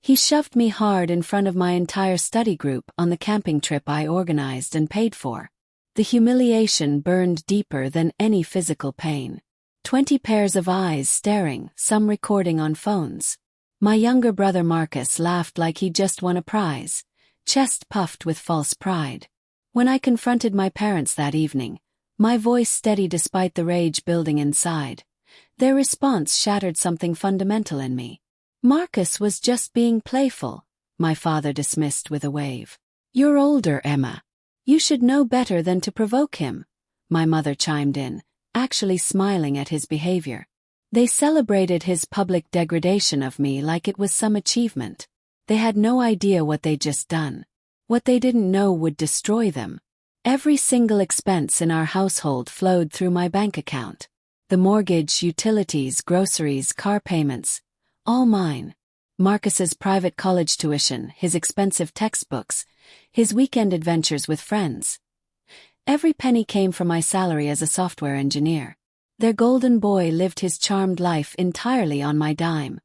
He shoved me hard in front of my entire study group on the camping trip I organized and paid for. The humiliation burned deeper than any physical pain. 20 pairs of eyes staring, some recording on phones. My younger brother Marcus laughed like he'd just won a prize, chest puffed with false pride. When I confronted my parents that evening, my voice steady despite the rage building inside, their response shattered something fundamental in me. Marcus was just being playful, my father dismissed with a wave. You're older, Emma. You should know better than to provoke him, my mother chimed in, actually smiling at his behavior. They celebrated his public degradation of me like it was some achievement. They had no idea what they'd just done. What they didn't know would destroy them. Every single expense in our household flowed through my bank account. The mortgage, utilities, groceries, car payments, all mine. Marcus's private college tuition, his expensive textbooks, his weekend adventures with friends. Every penny came from my salary as a software engineer. Their golden boy lived his charmed life entirely on my dime,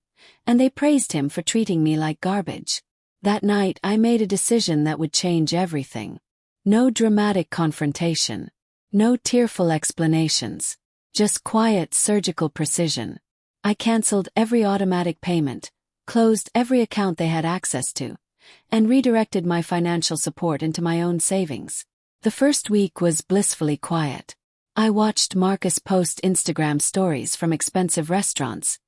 and they praised him for treating me like garbage. That night I made a decision that would change everything. No dramatic confrontation. No tearful explanations. Just quiet, surgical precision. I canceled every automatic payment, closed every account they had access to, and redirected my financial support into my own savings. The first week was blissfully quiet. I watched Marcus post Instagram stories from expensive restaurants,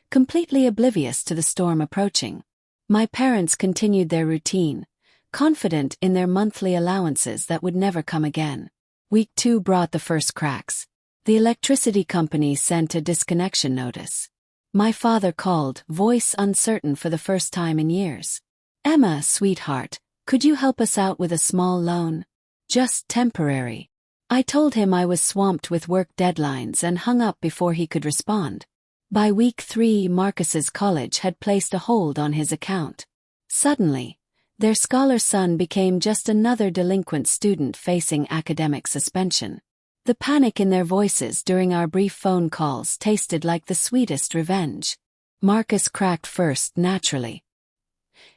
completely oblivious to the storm approaching. My parents continued their routine, confident in their monthly allowances that would never come again. Week 2 brought the first cracks. The electricity company sent a disconnection notice. My father called, voice uncertain for the first time in years. Emma, sweetheart, could you help us out with a small loan? Just temporary. I told him I was swamped with work deadlines and hung up before he could respond. By week 3, Marcus's college had placed a hold on his account. Suddenly, their scholar son became just another delinquent student facing academic suspension. The panic in their voices during our brief phone calls tasted like the sweetest revenge. Marcus cracked first, naturally.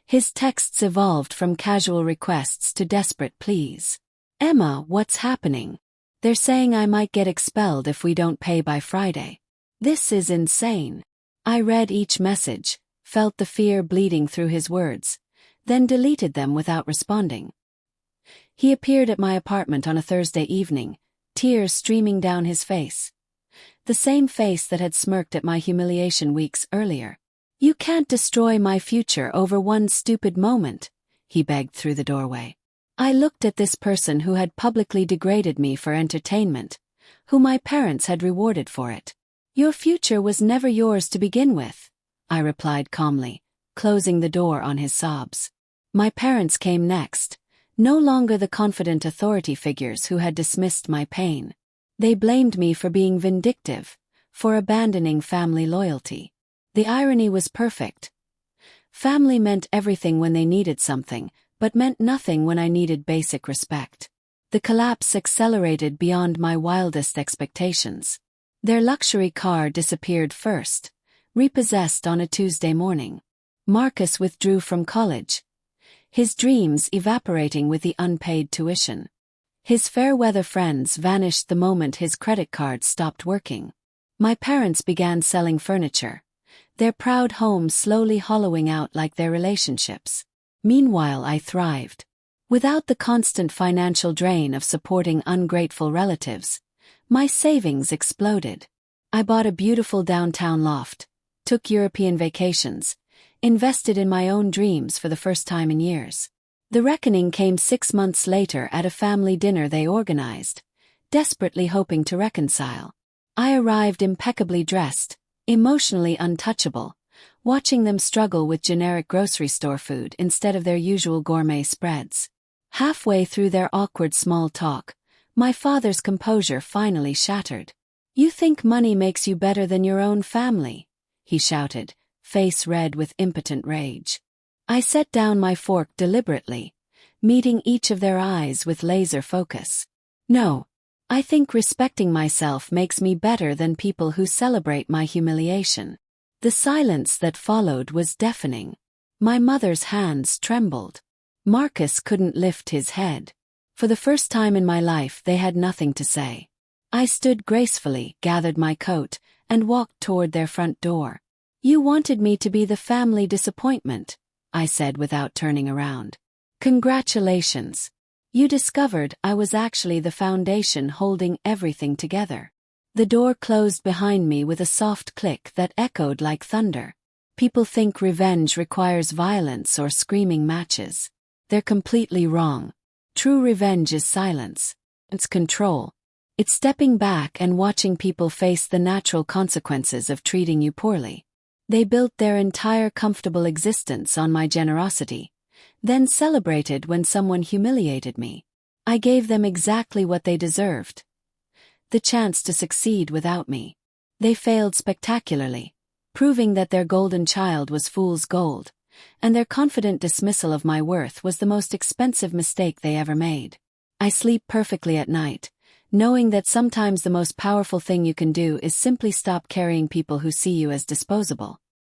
His texts evolved from casual requests to desperate pleas. Emma, what's happening? They're saying I might get expelled if we don't pay by Friday. This is insane. I read each message, felt the fear bleeding through his words, then deleted them without responding. He appeared at my apartment on a Thursday evening, tears streaming down his face. The same face that had smirked at my humiliation weeks earlier. You can't destroy my future over one stupid moment, he begged through the doorway. I looked at this person who had publicly degraded me for entertainment, who my parents had rewarded for it. Your future was never yours to begin with, I replied calmly, closing the door on his sobs. My parents came next, no longer the confident authority figures who had dismissed my pain. They blamed me for being vindictive, for abandoning family loyalty. The irony was perfect. Family meant everything when they needed something, but meant nothing when I needed basic respect. The collapse accelerated beyond my wildest expectations. Their luxury car disappeared first, repossessed on a Tuesday morning. Marcus withdrew from college, his dreams evaporating with the unpaid tuition. His fair-weather friends vanished the moment his credit card stopped working. My parents began selling furniture, their proud home slowly hollowing out like their relationships. Meanwhile, I thrived. Without the constant financial drain of supporting ungrateful relatives, my savings exploded. I bought a beautiful downtown loft, took European vacations, invested in my own dreams for the first time in years. The reckoning came 6 months later at a family dinner they organized, desperately hoping to reconcile. I arrived impeccably dressed, emotionally untouchable, watching them struggle with generic grocery store food instead of their usual gourmet spreads. Halfway through their awkward small talk, my father's composure finally shattered. You think money makes you better than your own family, he shouted, face red with impotent rage. I set down my fork deliberately, meeting each of their eyes with laser focus. No, I think respecting myself makes me better than people who celebrate my humiliation. The silence that followed was deafening. My mother's hands trembled. Marcus couldn't lift his head. For the first time in my life, they had nothing to say. I stood gracefully, gathered my coat, and walked toward their front door. "You wanted me to be the family disappointment," I said without turning around. "Congratulations. You discovered I was actually the foundation holding everything together." The door closed behind me with a soft click that echoed like thunder. People think revenge requires violence or screaming matches. They're completely wrong. True revenge is silence. It's control. It's stepping back and watching people face the natural consequences of treating you poorly. They built their entire comfortable existence on my generosity, then celebrated when someone humiliated me. I gave them exactly what they deserved: the chance to succeed without me. They failed spectacularly, proving that their golden child was fool's gold, and their confident dismissal of my worth was the most expensive mistake they ever made. I sleep perfectly at night, knowing that sometimes the most powerful thing you can do is simply stop carrying people who see you as disposable.